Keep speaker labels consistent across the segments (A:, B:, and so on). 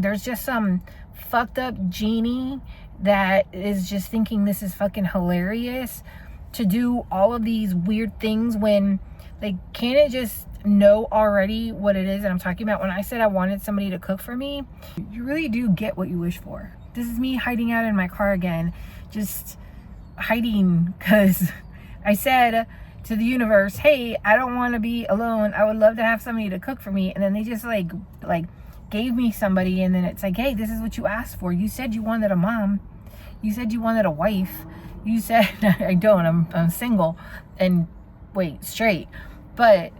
A: There's just some fucked up genie that is just thinking this is fucking hilarious to do all of these weird things when, like, can't it just know already what it is that I'm talking about? When I said I wanted somebody to cook for me, you really do get what you wish for. This is me hiding out in my car again, just hiding because I said to the universe, hey, I don't want to be alone. I would love to have somebody to cook for me. And then they just like gave me somebody, and then it's like, hey, this is what you asked for. You said you wanted a mom. You said you wanted a wife. You said I don't. I'm single and straight. But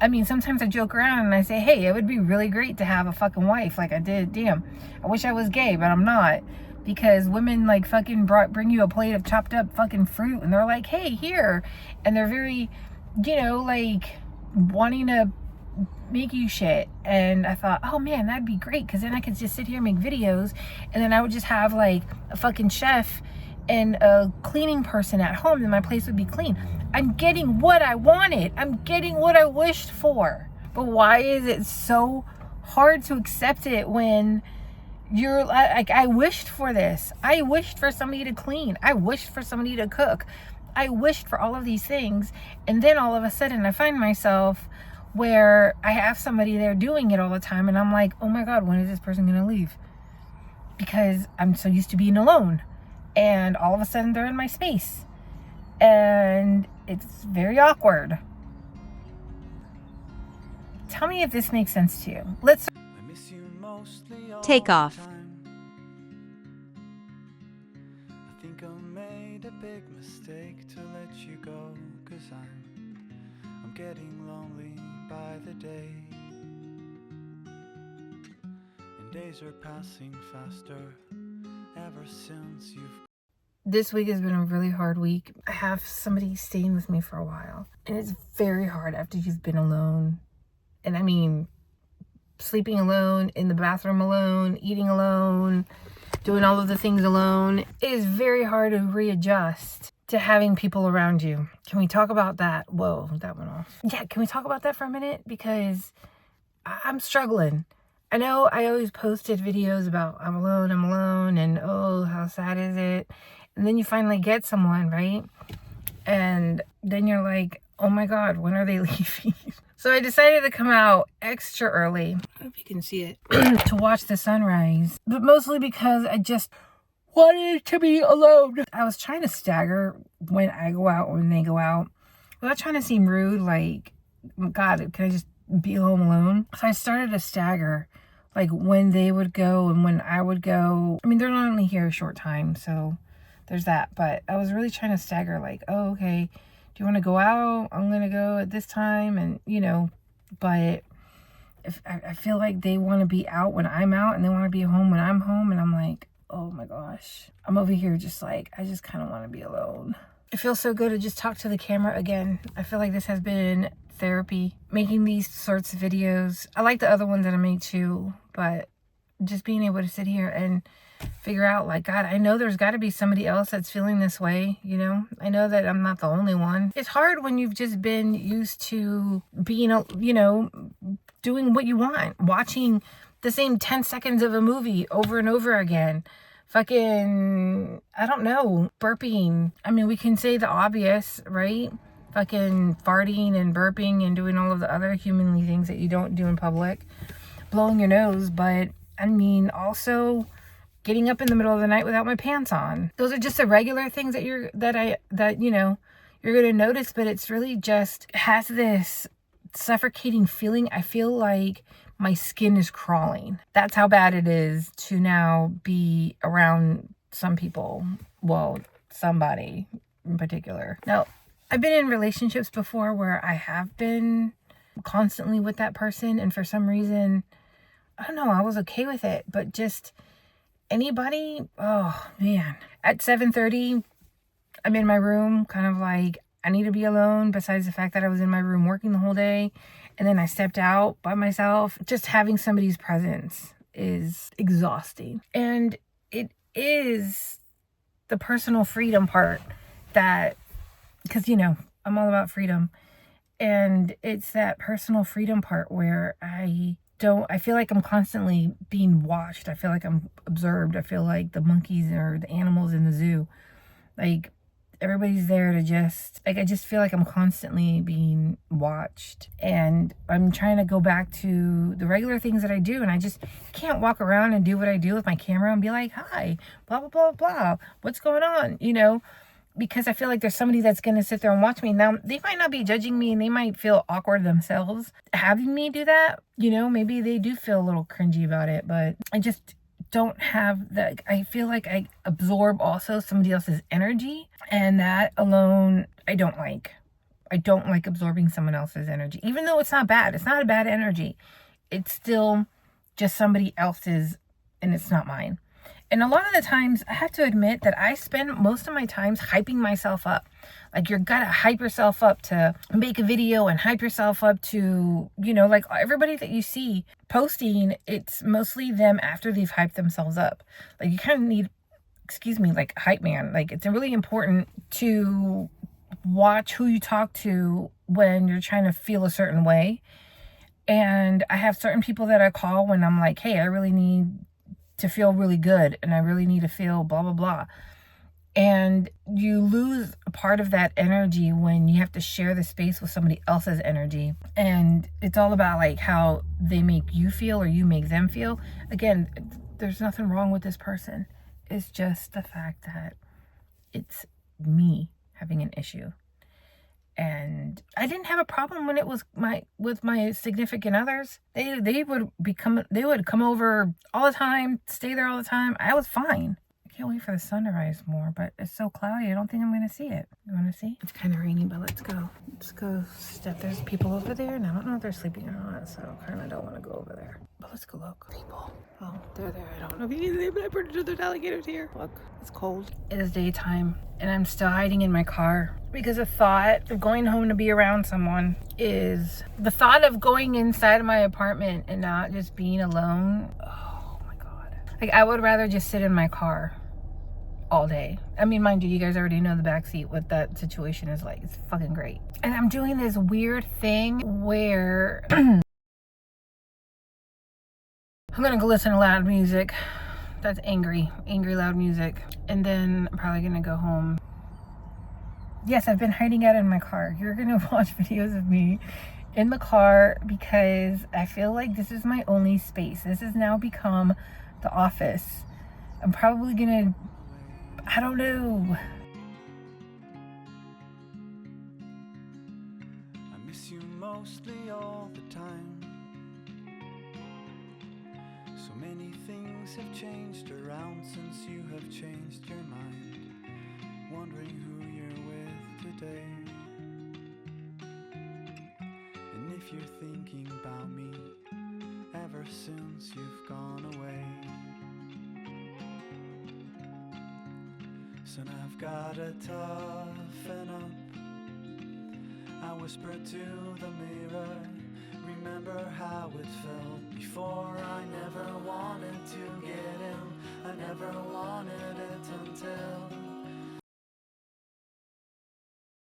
A: I mean, sometimes I joke around and I say, hey, it would be really great to have a fucking wife like I did. Damn, I wish I was gay, but I'm not. Because women like fucking bring you a plate of chopped up fucking fruit and they're like, hey, here. And they're very, like wanting to make you shit. And I thought, oh man, that'd be great, because then I could just sit here and make videos, and then I would just have like a fucking chef and a cleaning person at home, and my place would be clean. I'm getting what I wanted. I'm getting what I wished for. But why is it so hard to accept it when you're like, I wished for this. I wished for somebody to clean. I wished for somebody to cook. I wished for all of these things. And then all of a sudden I find myself where I have somebody there doing it all the time. And I'm like, oh my God, when is this person going to leave? Because I'm so used to being alone. And all of a sudden they're in my space. And it's very awkward. Tell me if this makes sense to you. Let's
B: take off.
C: I think I made a big mistake to let you go, 'cause I'm getting lonely by the day, and days are passing faster ever since you've.
A: This week has been a really hard week. I have somebody staying with me for a while, and it's very hard after you've been alone. And I mean, sleeping alone, in the bathroom alone, eating alone, doing all of the things alone. It is very hard to readjust to having people around you. Can we talk about that? Whoa, that went off. Yeah, can we talk about that for a minute? Because I'm struggling. I know I always posted videos about I'm alone, and oh, how sad is it? And then you finally get someone, right? And then you're like, oh my God, when are they leaving? So I decided to come out extra early, I don't know if you can see it, to watch the sunrise. But mostly because I just wanted to be alone. I was trying to stagger when I go out or when they go out. Without trying to seem rude, like, God, can I just be home alone? So I started to stagger, like when they would go and when I would go. I mean, they're not only here a short time, so there's that. But I was really trying to stagger, like, oh, okay, do you want to go out? I'm going to go at this time. And, but if I feel like they want to be out when I'm out and they want to be home when I'm home. And I'm like, oh my gosh, I'm over here just like, I just kind of want to be alone. It feels so good to just talk to the camera again. I feel like this has been therapy, making these sorts of videos. I like the other ones that I made too, but just being able to sit here and figure out, like, God, I know there's got to be somebody else that's feeling this way, I know that I'm not the only one. It's hard when you've just been used to being, doing what you want, watching the same 10 seconds of a movie over and over again, fucking, I don't know, burping. I mean, we can say the obvious, right? Fucking farting and burping and doing all of the other humanly things that you don't do in public, blowing your nose, but I mean, also getting up in the middle of the night without my pants on. Those are just the regular things that you're going to notice, but it's really just has this suffocating feeling. I feel like my skin is crawling. That's how bad it is to now be around some people. Well, somebody in particular. Now, I've been in relationships before where I have been constantly with that person, and for some reason, I don't know, I was okay with it, but just anybody, oh man. At 7:30, I'm in my room, kind of like, I need to be alone, besides the fact that I was in my room working the whole day, and then I stepped out by myself. Just having somebody's presence is exhausting. And it is the personal freedom part that, because, I'm all about freedom. And it's that personal freedom part where I I feel like I'm constantly being watched. I feel like I'm observed. I feel like the monkeys or the animals in the zoo. Like, everybody's there to just, like, I just feel like I'm constantly being watched. And I'm trying to go back to the regular things that I do. And I just can't walk around and do what I do with my camera and be like, hi, blah, blah, blah, blah. What's going on? You know? Because I feel like there's somebody that's going to sit there and watch me. Now, they might not be judging me and they might feel awkward themselves having me do that. You know, maybe they do feel a little cringy about it, but I just don't have that. I feel like I absorb also somebody else's energy, and that alone, I don't like. I don't like absorbing someone else's energy, even though it's not bad. It's not a bad energy. It's still just somebody else's, and it's not mine. And a lot of the times, I have to admit that I spend most of my times hyping myself up. Like, you're gotta hype yourself up to make a video and hype yourself up to, you know, like everybody that you see posting, it's mostly them after they've hyped themselves up. Like, you kind of need, excuse me, like hype man. Like, it's really important to watch who you talk to when you're trying to feel a certain way. And I have certain people that I call when I'm like, hey, I really need to feel really good and I really need to feel blah, blah, blah. And you lose a part of that energy when you have to share the space with somebody else's energy. And it's all about like how they make you feel or you make them feel. Again, there's nothing wrong with this person. It's just the fact that it's me having an issue. And I didn't have a problem when it was with my significant others. They would come over all the time, stay there all the time. I was fine. I can't wait for the sun to rise more, but it's so cloudy. I don't think I'm gonna see it. You wanna see? It's kind of rainy, but let's go. Let's go step. There's people over there, and I don't know if they're sleeping or not, so I kind of don't want to go over there. But let's go look. People. Oh, they're there. I don't know if you can see them, but I'm pretty sure there's alligators here. Look, it's cold. It is daytime, and I'm still hiding in my car because the thought of going home to be around someone is the thought of going inside of my apartment and not just being alone. Oh my God. Like, I would rather just sit in my car all day. I mean, mind you guys already know the backseat, what that situation is like. It's fucking great. And I'm doing this weird thing where I'm gonna go listen to loud music. That's angry loud music. And then I'm probably gonna go home. Yes, I've been hiding out in my car. You're gonna watch videos of me in the car because I feel like this is my only space. This has now become the office. I'm probably gonna, I don't know.
C: I miss you mostly all the time. So many things have changed around since you have changed your mind. Wondering who you're with today. And if you're thinking about me ever since you've gone away. So now I've gotta toughen up. I whisper to the mirror, remember how it felt before. I never wanted to get in, I never wanted it until